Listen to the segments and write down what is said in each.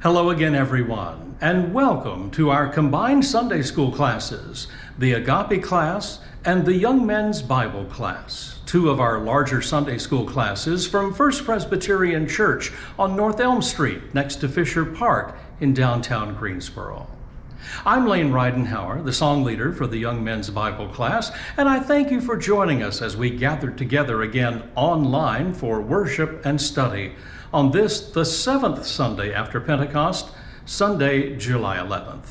Hello again, everyone, and welcome to our combined Sunday school classes, the Agape class and the Young Men's Bible class, two of our larger Sunday school classes from First Presbyterian Church on North Elm Street next to Fisher Park in downtown Greensboro. I'm Lane Ridenhour, the song leader for the Young Men's Bible class, and I thank you for joining us as we gather together again online for worship and study on this, the seventh Sunday after Pentecost, Sunday, July 11th.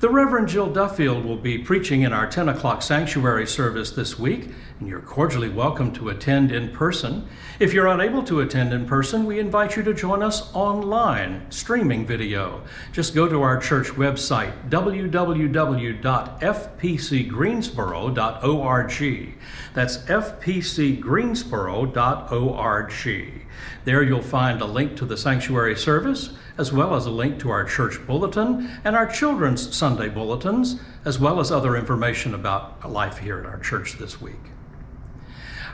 The Reverend Jill Duffield will be preaching in our 10 o'clock sanctuary service this week, and you're cordially welcome to attend in person. If you're unable to attend in person, we invite you to join us online, streaming video. Just go to our church website, www.fpcgreensboro.org. That's fpcgreensboro.org. There you'll find a link to the sanctuary service, as well as a link to our church bulletin and our children's Sunday bulletins, as well as other information about life here at our church this week.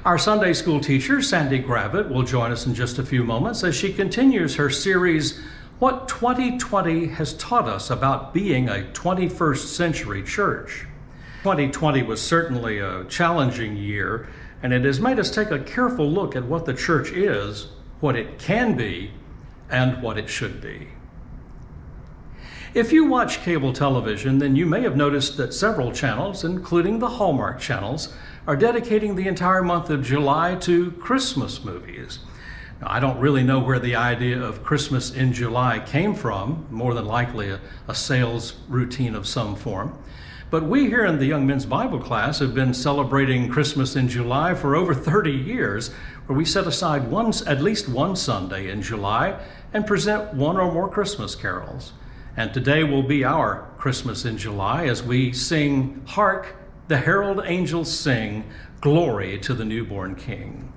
Our Sunday school teacher, Sandie Gravett, will join us in just a few moments as she continues her series, What 2020 Has Taught Us About Being a 21st Century Church. 2020 was certainly a challenging year, and it has made us take a careful look at what the church is, what it can be, and what it should be. If you watch cable television, then you may have noticed that several channels, including the Hallmark channels, are dedicating the entire month of July to Christmas movies. Now, I don't really know where the idea of Christmas in July came from, more than likely a sales routine of some form. But we here in the Young Men's Bible class have been celebrating Christmas in July for over 30 years, where we set aside at least one Sunday in July and present one or more Christmas carols. And today will be our Christmas in July as we sing, Hark, the Herald Angels Sing, Glory to the Newborn King.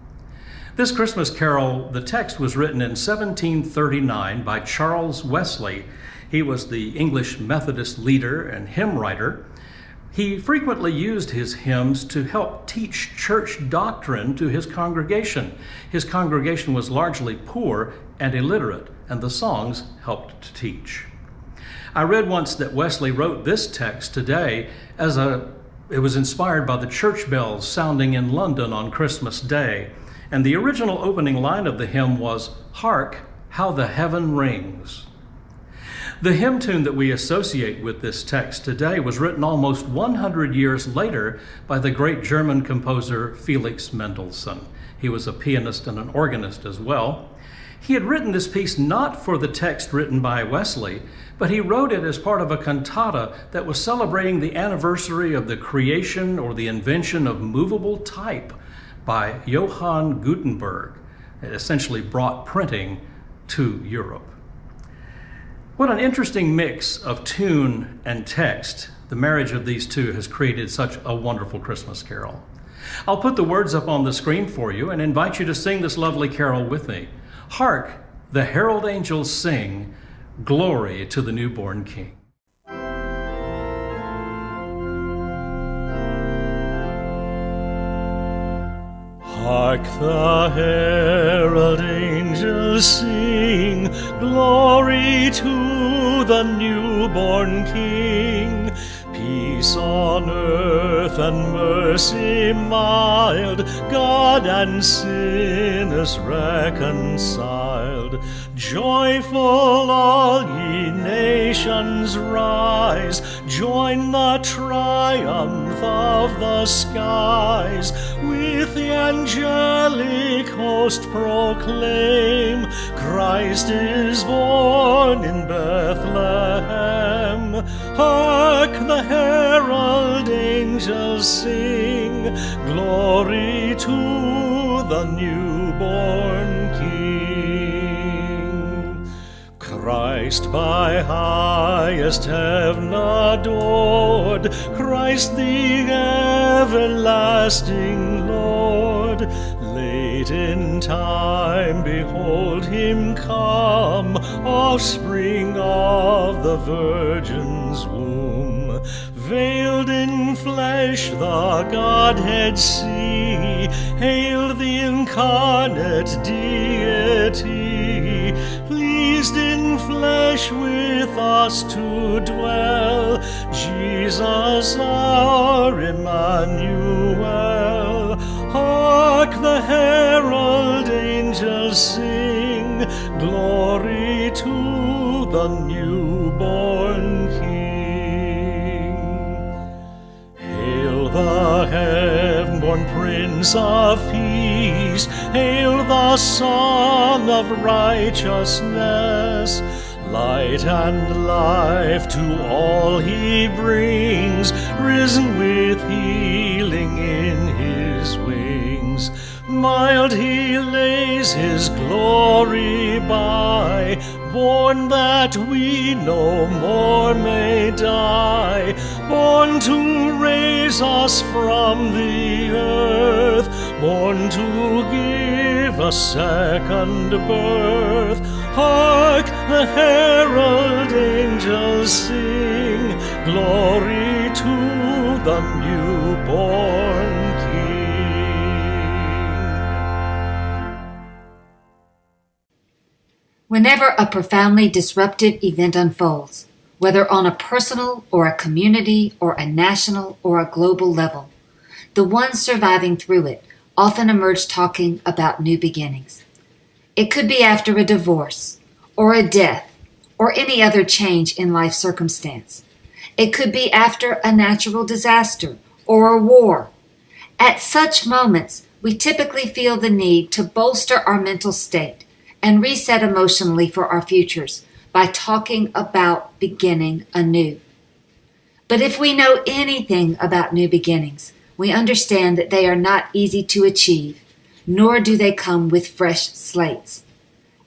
This Christmas carol, the text was written in 1739 by Charles Wesley. He was the English Methodist leader and hymn writer. He frequently used his hymns to help teach church doctrine to his congregation. His congregation was largely poor and illiterate, and the songs helped to teach. I read once that Wesley wrote this text today it was inspired by the church bells sounding in London on Christmas Day. And the original opening line of the hymn was, Hark, how the heaven rings. The hymn tune that we associate with this text today was written almost 100 years later by the great German composer Felix Mendelssohn. He was a pianist and an organist as well. He had written this piece not for the text written by Wesley, but he wrote it as part of a cantata that was celebrating the anniversary of the creation or the invention of movable type by Johann Gutenberg. It essentially brought printing to Europe. What an interesting mix of tune and text. The marriage of these two has created such a wonderful Christmas carol. I'll put the words up on the screen for you and invite you to sing this lovely carol with me. Hark, the herald angels sing, glory to the newborn King. Hark, the herald angels sing, glory to the newborn King. Peace on earth and mercy mild, God and sinners reconciled. Joyful all ye nations rise, join the triumph of the skies. With the angelic host proclaim, Christ is born in Bethlehem. Hark, the herald angels sing, glory to the newborn King. Christ by highest heaven adored, Christ the everlasting Lord. Late in time, behold him come, offspring of the Virgin's womb. Veiled in flesh the Godhead see, hail the incarnate deity. Pleased in flesh flesh with us to dwell, Jesus our Emmanuel. Hark, the herald angels sing, glory to the newborn King. Hail the heaven-born Prince of Peace, hail the Son of Righteousness. Light and life to all he brings, risen with healing in his wings. Mild he lays his glory by, born that we no more may die, born to raise us from the earth, born to give a second birth. Hark, the herald angels sing, glory to the newborn Whenever a profoundly disruptive event unfolds, whether on a personal or a community or a national or a global level, the ones surviving through it often emerge talking about new beginnings. It could be after a divorce or a death or any other change in life circumstance. It could be after a natural disaster or a war. At such moments, we typically feel the need to bolster our mental state and reset emotionally for our futures by talking about beginning anew. But if we know anything about new beginnings, we understand that they are not easy to achieve, nor do they come with fresh slates.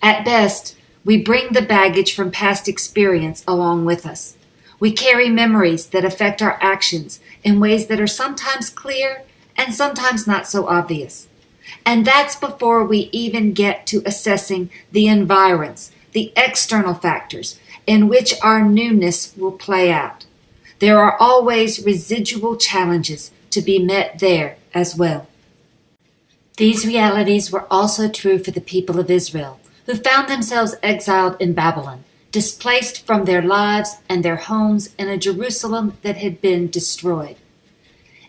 At best, we bring the baggage from past experience along with us. We carry memories that affect our actions in ways that are sometimes clear and sometimes not so obvious. And that's before we even get to assessing the environs, the external factors in which our newness will play out. There are always residual challenges to be met there as well. These realities were also true for the people of Israel, who found themselves exiled in Babylon, displaced from their lives and their homes in a Jerusalem that had been destroyed.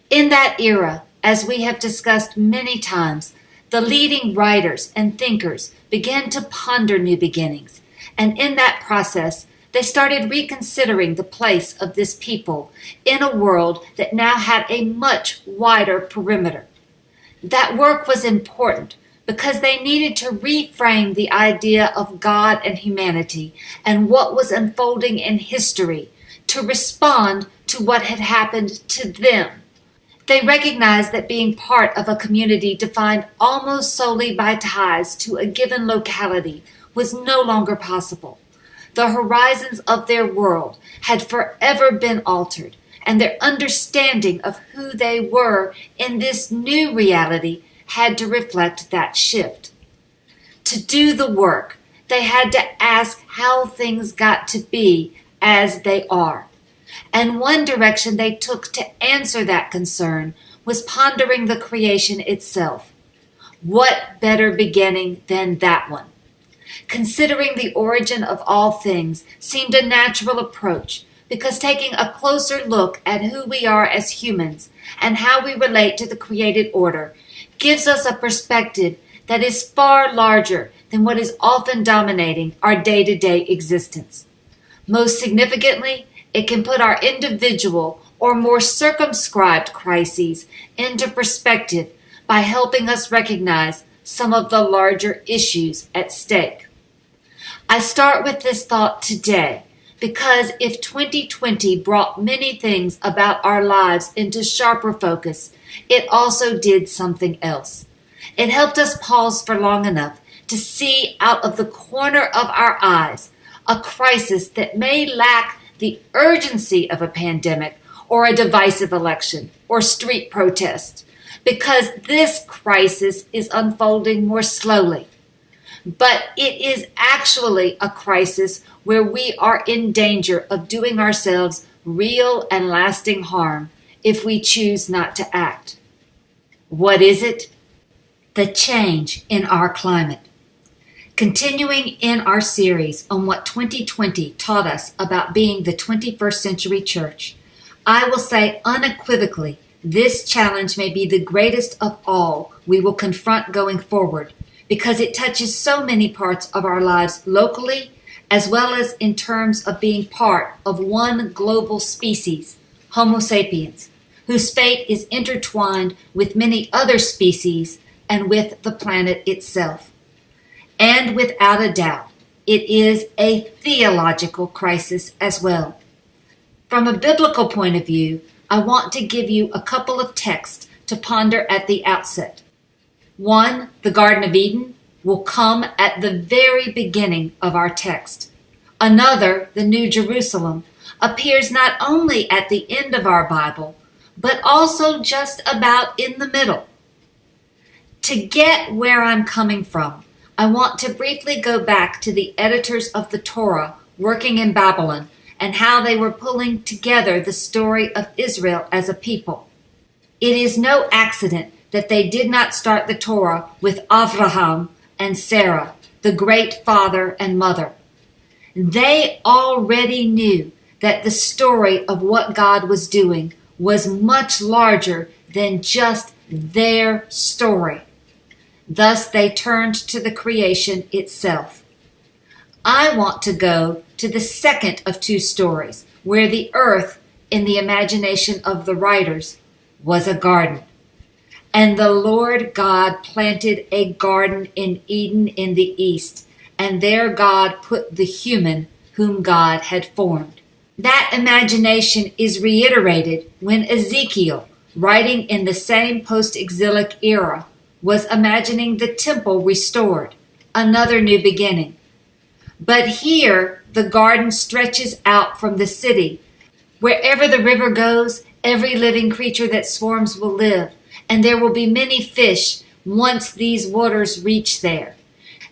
In that era, as we have discussed many times, the leading writers and thinkers began to ponder new beginnings, and in that process, they started reconsidering the place of this people in a world that now had a much wider perimeter. That work was important because they needed to reframe the idea of God and humanity and what was unfolding in history to respond to what had happened to them. They recognized that being part of a community defined almost solely by ties to a given locality was no longer possible. The horizons of their world had forever been altered, and their understanding of who they were in this new reality had to reflect that shift. To do the work, they had to ask how things got to be as they are. And one direction they took to answer that concern was pondering the creation itself. What better beginning than that one? Considering the origin of all things seemed a natural approach because taking a closer look at who we are as humans and how we relate to the created order gives us a perspective that is far larger than what is often dominating our day-to-day existence. Most significantly, it can put our individual or more circumscribed crises into perspective by helping us recognize some of the larger issues at stake. I start with this thought today because if 2020 brought many things about our lives into sharper focus, it also did something else. It helped us pause for long enough to see out of the corner of our eyes a crisis that may lack the urgency of a pandemic or a divisive election or street protest, because this crisis is unfolding more slowly. But it is actually a crisis where we are in danger of doing ourselves real and lasting harm if we choose not to act. What is it? The change in our climate. Continuing in our series on what 2020 taught us about being the 21st century church, I will say unequivocally, this challenge may be the greatest of all we will confront going forward because it touches so many parts of our lives locally as well as in terms of being part of one global species, Homo sapiens, whose fate is intertwined with many other species and with the planet itself. And without a doubt, it is a theological crisis as well. From a biblical point of view, I want to give you a couple of texts to ponder at the outset. One, the Garden of Eden, will come at the very beginning of our text. Another, the New Jerusalem, appears not only at the end of our Bible, but also just about in the middle. To get where I'm coming from, I want to briefly go back to the editors of the Torah working in Babylon and how they were pulling together the story of Israel as a people. It is no accident that they did not start the Torah with Avraham and Sarah, the great father and mother. They already knew that the story of what God was doing was much larger than just their story. Thus, they turned to the creation itself. I want to go to the second of two stories, where the earth, in the imagination of the writers, was a garden. And the Lord God planted a garden in Eden in the east, and there God put the human whom God had formed. That imagination is reiterated when Ezekiel, writing in the same post-exilic era, was imagining the temple restored, another new beginning. But here, the garden stretches out from the city. Wherever the river goes, every living creature that swarms will live, and there will be many fish once these waters reach there.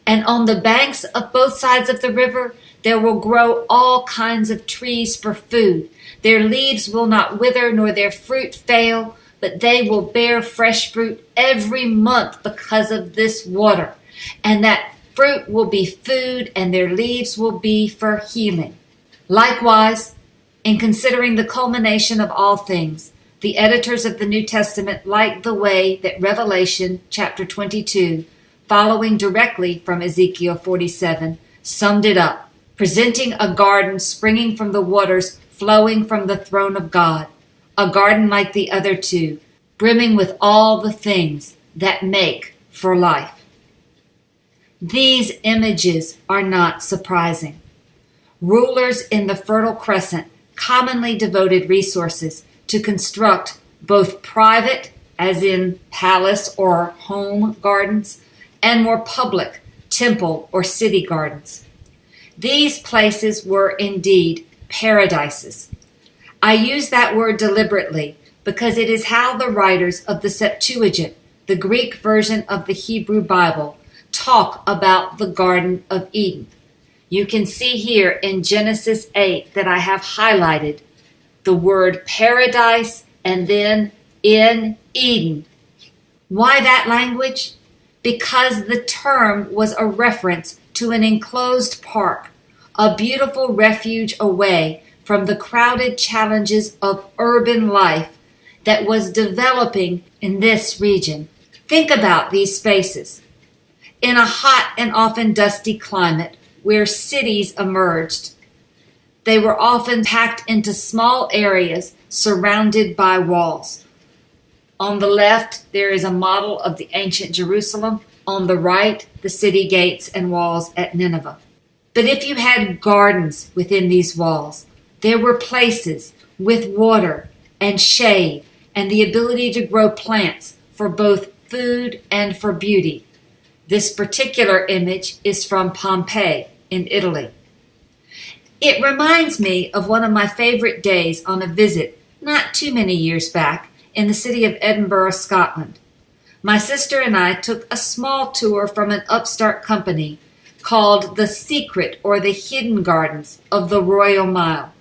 And on the banks of both sides of the river, there will grow all kinds of trees for food. Their leaves will not wither, nor their fruit fail, but they will bear fresh fruit every month because of this water. And that fruit will be food, and their leaves will be for healing. Likewise, in considering the culmination of all things, the editors of the New Testament like the way that Revelation chapter 22, following directly from Ezekiel 47, summed it up, presenting a garden springing from the waters flowing from the throne of God, a garden like the other two, brimming with all the things that make for life. These images are not surprising. Rulers in the Fertile Crescent commonly devoted resources to construct both private, as in palace or home gardens, and more public, temple or city gardens. These places were indeed paradises. I use that word deliberately because it is how the writers of the Septuagint, the Greek version of the Hebrew Bible, talk about the Garden of Eden. You can see here in Genesis 8 that I have highlighted the word paradise and then in Eden. Why that language? Because the term was a reference to an enclosed park, a beautiful refuge away from the crowded challenges of urban life that was developing in this region. Think about these spaces. In a hot and often dusty climate where cities emerged, they were often packed into small areas surrounded by walls. On the left, there is a model of the ancient Jerusalem. On the right, the city gates and walls at Nineveh. But if you had gardens within these walls, there were places with water and shade and the ability to grow plants for both food and for beauty. This particular image is from Pompeii in Italy. It reminds me of one of my favorite days on a visit not too many years back in the city of Edinburgh, Scotland. My sister and I took a small tour from an upstart company called the Secret or the Hidden Gardens of the Royal Mile.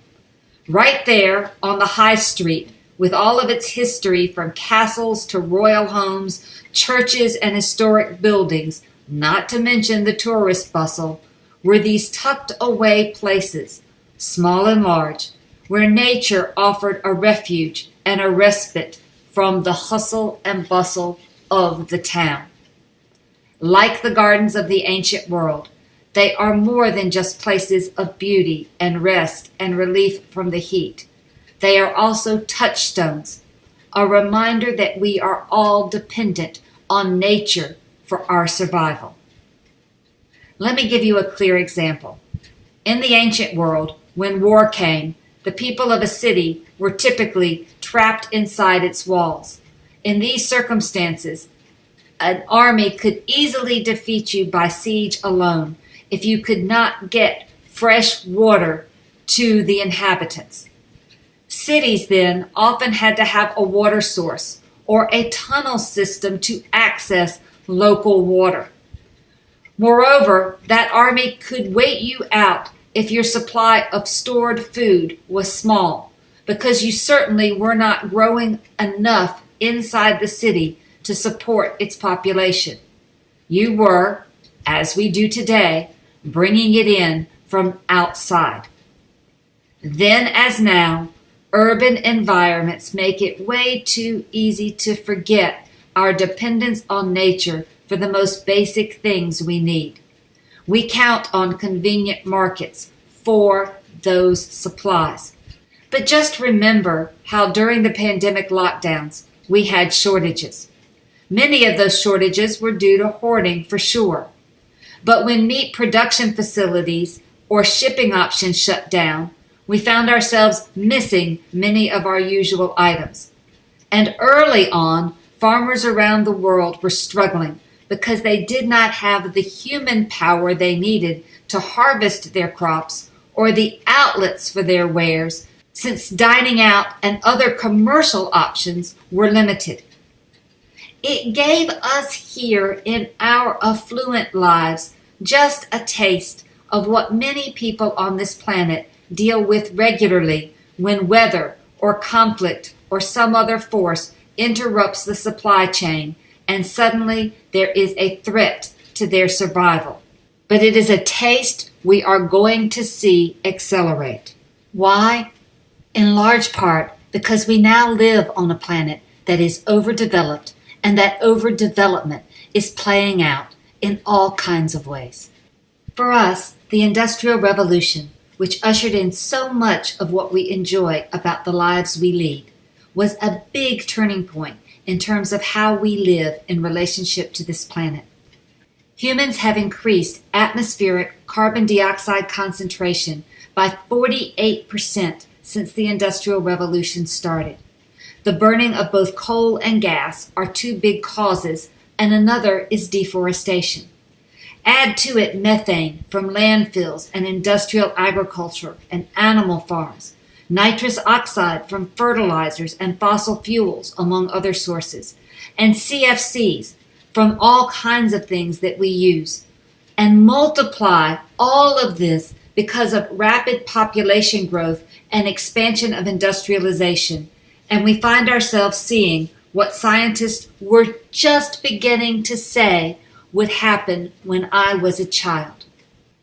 Right there on the high street, with all of its history from castles to royal homes, churches and historic buildings, not to mention the tourist bustle, were these tucked away places, small and large, where nature offered a refuge and a respite from the hustle and bustle of the town. Like the gardens of the ancient world, they are more than just places of beauty and rest and relief from the heat. They are also touchstones, a reminder that we are all dependent on nature for our survival. Let me give you a clear example. In the ancient world, when war came, the people of a city were typically trapped inside its walls. In these circumstances, an army could easily defeat you by siege alone if you could not get fresh water to the inhabitants. Cities then often had to have a water source or a tunnel system to access local water. Moreover, that army could wait you out if your supply of stored food was small, because you certainly were not growing enough inside the city to support its population. You were, as we do today, bringing it in from outside. Then as now, urban environments make it way too easy to forget our dependence on nature for the most basic things we need. We count on convenient markets for those supplies. But just remember how during the pandemic lockdowns, we had shortages. Many of those shortages were due to hoarding for sure. But when meat production facilities or shipping options shut down, we found ourselves missing many of our usual items. And early on, farmers around the world were struggling because they did not have the human power they needed to harvest their crops or the outlets for their wares, since dining out and other commercial options were limited. It gave us here in our affluent lives just a taste of what many people on this planet deal with regularly when weather or conflict or some other force interrupts the supply chain and suddenly there is a threat to their survival. But it is a taste we are going to see accelerate. Why? In large part because we now live on a planet that is overdeveloped, and that overdevelopment is playing out in all kinds of ways. For us, the Industrial Revolution, which ushered in so much of what we enjoy about the lives we lead, was a big turning point in terms of how we live in relationship to this planet. Humans have increased atmospheric carbon dioxide concentration by 48% since the Industrial Revolution started. The burning of both coal and gas are two big causes, and another is deforestation. Add to it methane from landfills and industrial agriculture and animal farms, nitrous oxide from fertilizers and fossil fuels, among other sources, and CFCs from all kinds of things that we use, and multiply all of this because of rapid population growth and expansion of industrialization, and we find ourselves seeing what scientists were just beginning to say would happen when I was a child.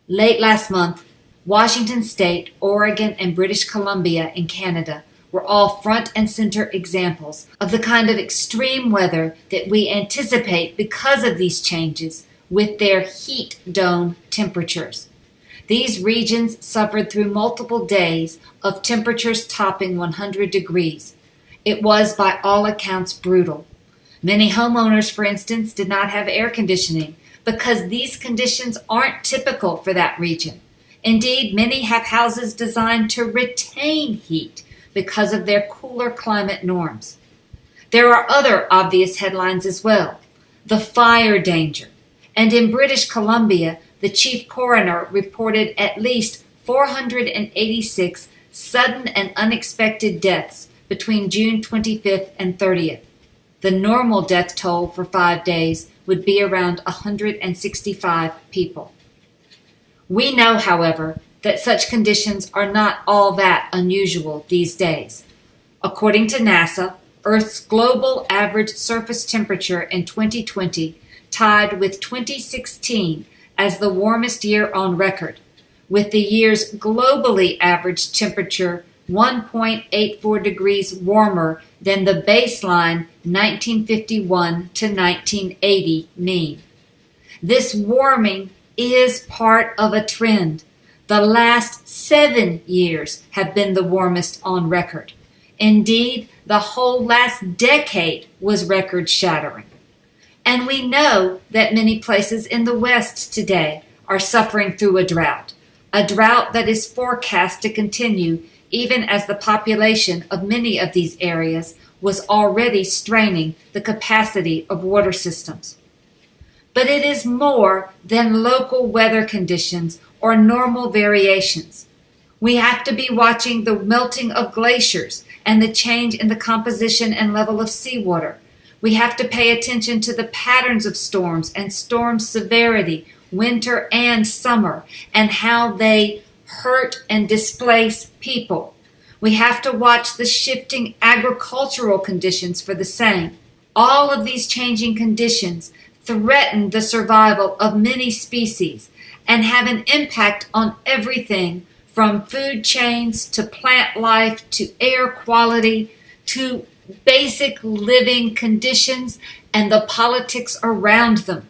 Late last month, Washington State, Oregon, and British Columbia in Canada were all front and center examples of the kind of extreme weather that we anticipate because of these changes with their heat dome temperatures. These regions suffered through multiple days of temperatures topping 100 degrees. It was, by all accounts, brutal. Many homeowners, for instance, did not have air conditioning because these conditions aren't typical for that region. Indeed, many have houses designed to retain heat because of their cooler climate norms. There are other obvious headlines as well. The fire danger. And in British Columbia, the chief coroner reported at least 486 sudden and unexpected deaths between June 25th and 30th. The normal death toll for 5 days would be around 165 people. We know, however, that such conditions are not all that unusual these days. According to NASA, Earth's global average surface temperature in 2020 tied with 2016 as the warmest year on record, with the year's globally average temperature 1.84 degrees warmer than the baseline 1951 to 1980 mean. This warming is part of a trend. The last 7 years have been the warmest on record. Indeed, the whole last decade was record-shattering. And we know that many places in the West today are suffering through a drought that is forecast to continue even as the population of many of these areas was already straining the capacity of water systems. But it is more than local weather conditions or normal variations. We have to be watching the melting of glaciers and the change in the composition and level of seawater. We have to pay attention to the patterns of storms and storm severity, winter and summer, and how they hurt and displace people. We have to watch the shifting agricultural conditions for the same. All of these changing conditions threaten the survival of many species and have an impact on everything from food chains to plant life to air quality to basic living conditions and the politics around them.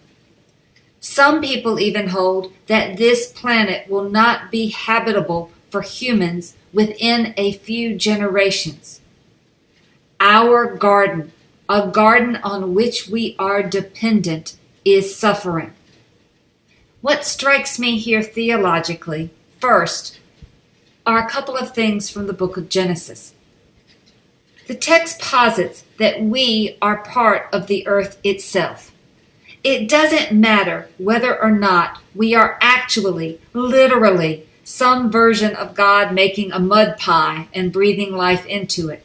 Some people even hold that this planet will not be habitable for humans within a few generations. Our garden, a garden on which we are dependent, is suffering. What strikes me here theologically, first, are a couple of things from the book of Genesis. The text posits that we are part of the earth itself. It doesn't matter whether or not we are actually, literally, some version of God making a mud pie and breathing life into it.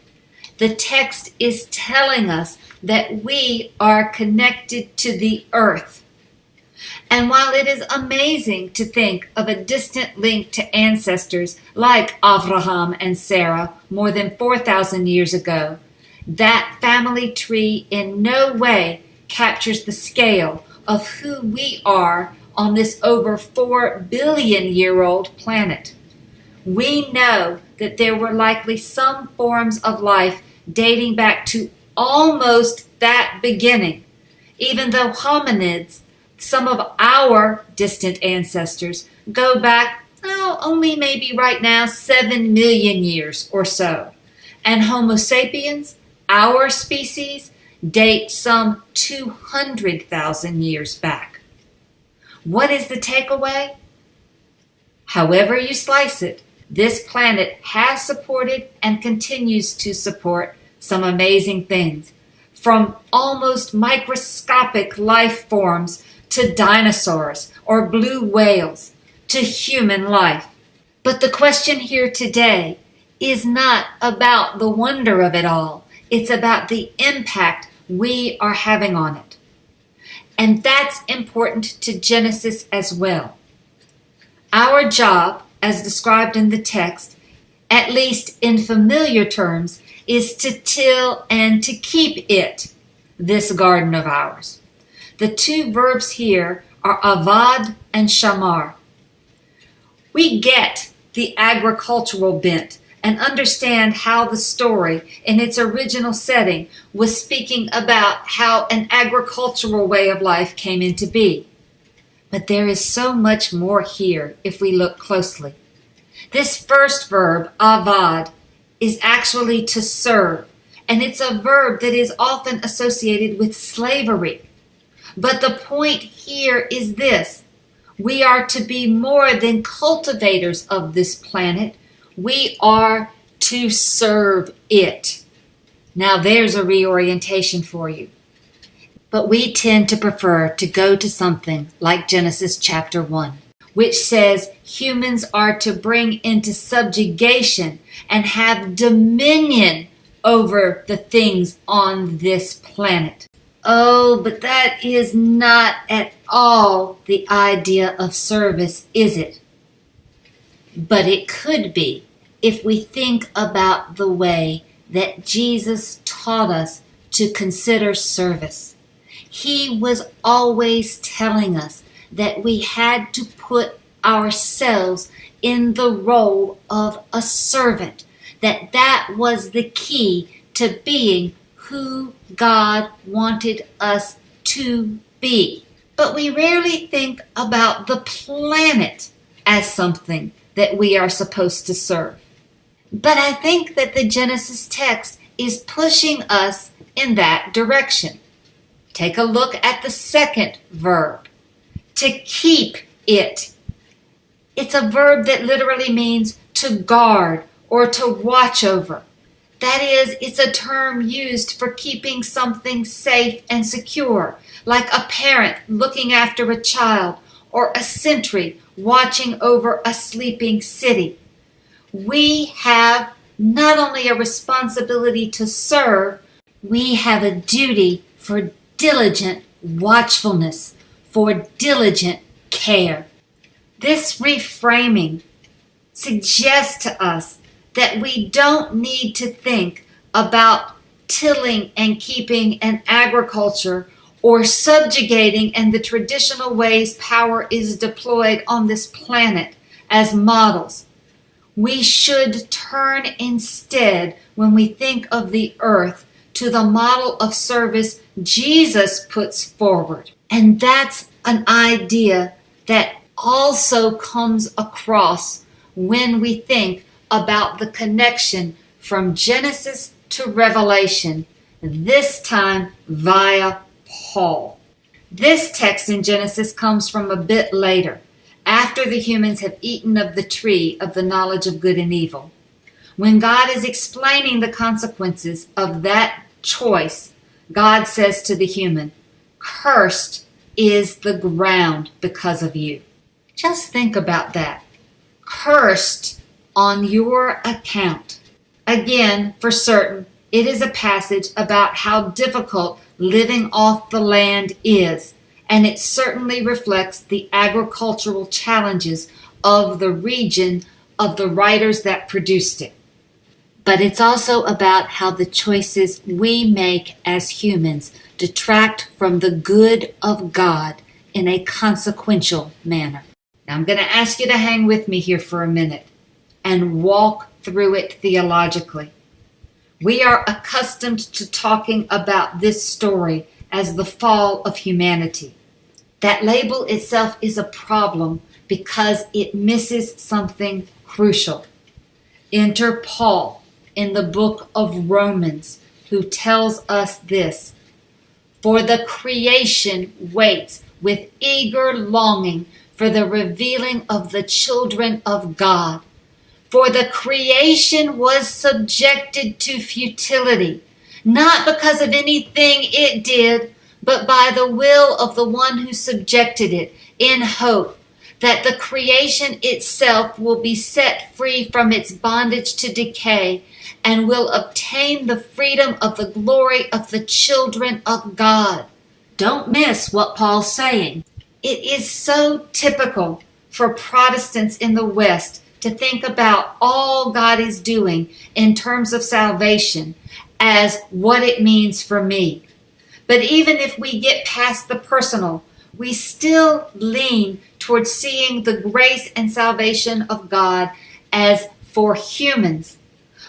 The text is telling us that we are connected to the earth. And while it is amazing to think of a distant link to ancestors like Abraham and Sarah more than 4,000 years ago, that family tree in no way captures the scale of who we are on this over 4 billion-year-old planet. We know that there were likely some forms of life dating back to almost that beginning, even though hominids, some of our distant ancestors, go back, only maybe right now 7 million years or so. And Homo sapiens, our species, date some 200,000 years back. What is the takeaway? However you slice it, this planet has supported and continues to support some amazing things, from almost microscopic life forms to dinosaurs or blue whales to human life. But the question here today is not about the wonder of it all. It's about the impact we are having on it. And that's important to Genesis as well. Our job, as described in the text, at least in familiar terms, is to till and to keep it, this garden of ours. The two verbs here are avad and shamar. We get the agricultural bent and understand how the story in its original setting was speaking about how an agricultural way of life came into being. But there is so much more here if we look closely. This first verb, avad, is actually to serve, and it's a verb that is often associated with slavery. But the point here is this: we are to be more than cultivators of this planet. We are to serve it. Now there's a reorientation for you. But we tend to prefer to go to something like Genesis chapter 1, which says humans are to bring into subjugation and have dominion over the things on this planet. Oh, but that is not at all the idea of service, is it? But it could be if we think about the way that Jesus taught us to consider service. He was always telling us that we had to put ourselves in the role of a servant, that was the key to being who God wanted us to be. But we rarely think about the planet as something that we are supposed to serve. But I think that the Genesis text is pushing us in that direction. Take a look at the second verb, to keep it. It's a verb that literally means to guard or to watch over. That is, it's a term used for keeping something safe and secure, like a parent looking after a child or a sentry watching over a sleeping city. We have not only a responsibility to serve, we have a duty for diligent watchfulness, for diligent care. This reframing suggests to us that we don't need to think about tilling and keeping an agriculture or subjugating and the traditional ways power is deployed on this planet as models. We should turn instead, when we think of the earth, to the model of service Jesus puts forward. And that's an idea that also comes across when we think about the connection from Genesis to Revelation, this time via Paul. This text in Genesis comes from a bit later, after the humans have eaten of the tree of the knowledge of good and evil. When God is explaining the consequences of that choice, God says to the human, "Cursed is the ground because of you." Just think about that. Cursed on your account. Again, for certain, it is a passage about how difficult living off the land is, and it certainly reflects the agricultural challenges of the region of the writers that produced it. But it's also about how the choices we make as humans detract from the good of God in a consequential manner. Now I'm going to ask you to hang with me here for a minute and walk through it theologically. We are accustomed to talking about this story as the fall of humanity. That label itself is a problem because it misses something crucial. Enter Paul in the book of Romans, who tells us this: "For the creation waits with eager longing for the revealing of the children of God. For the creation was subjected to futility, not because of anything it did, but by the will of the one who subjected it, in hope that the creation itself will be set free from its bondage to decay and will obtain the freedom of the glory of the children of God." Don't miss what Paul's saying. It is so typical for Protestants in the West to think about all God is doing in terms of salvation as what it means for me. But even if we get past the personal, we still lean towards seeing the grace and salvation of God as for humans.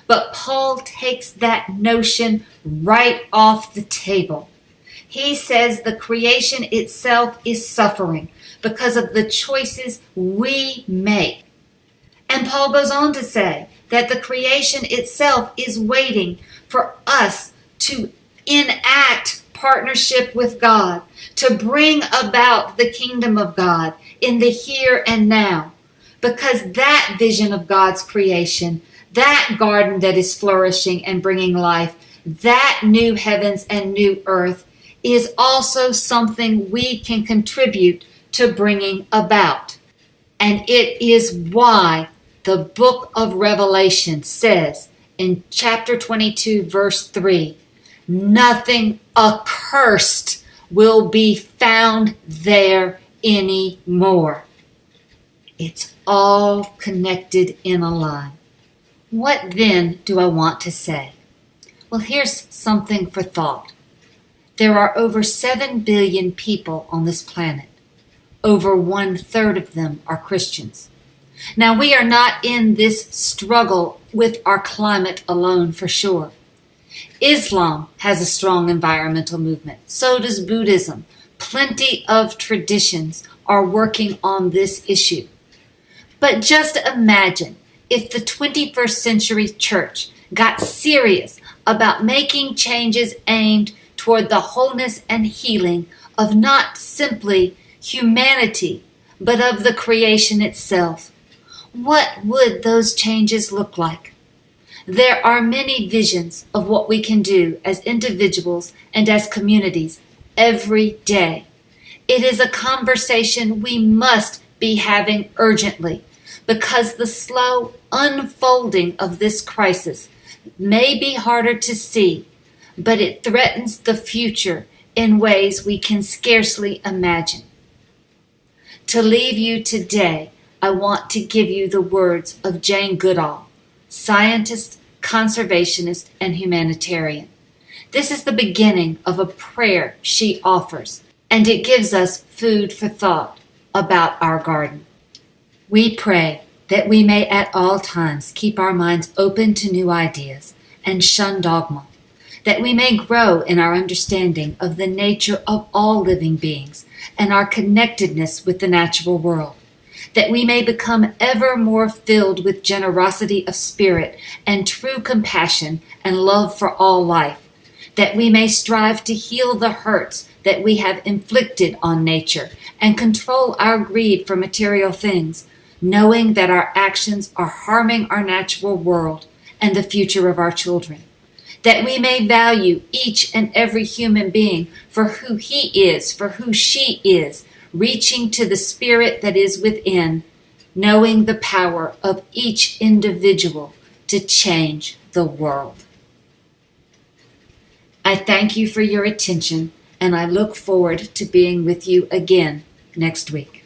But Paul takes that notion right off the table. He says the creation itself is suffering because of the choices we make. And Paul goes on to say that the creation itself is waiting for us to enact partnership with God, to bring about the kingdom of God in the here and now. Because that vision of God's creation, that garden that is flourishing and bringing life, that new heavens and new earth is also something we can contribute to bringing about. And it is why the book of Revelation says in chapter 22, verse 3, "Nothing accursed will be found there anymore." It's all connected in a line. What then do I want to say? Well, here's something for thought. There are over 7 billion people on this planet. Over 1/3 of them are Christians. Now, we are not in this struggle with our climate alone, for sure. Islam has a strong environmental movement. So does Buddhism. Plenty of traditions are working on this issue. But just imagine if the 21st century church got serious about making changes aimed toward the wholeness and healing of not simply humanity, but of the creation itself. What would those changes look like? There are many visions of what we can do as individuals and as communities every day. It is a conversation we must be having urgently, because the slow unfolding of this crisis may be harder to see, but it threatens the future in ways we can scarcely imagine. To leave you today, I want to give you the words of Jane Goodall, scientist, conservationist, and humanitarian. This is the beginning of a prayer she offers, and it gives us food for thought about our garden. We pray that we may at all times keep our minds open to new ideas and shun dogma, that we may grow in our understanding of the nature of all living beings and our connectedness with the natural world, that we may become ever more filled with generosity of spirit and true compassion and love for all life, that we may strive to heal the hurts that we have inflicted on nature and control our greed for material things, knowing that our actions are harming our natural world and the future of our children, that we may value each and every human being for who he is, for who she is, reaching to the spirit that is within, knowing the power of each individual to change the world. I thank you for your attention, and I look forward to being with you again next week.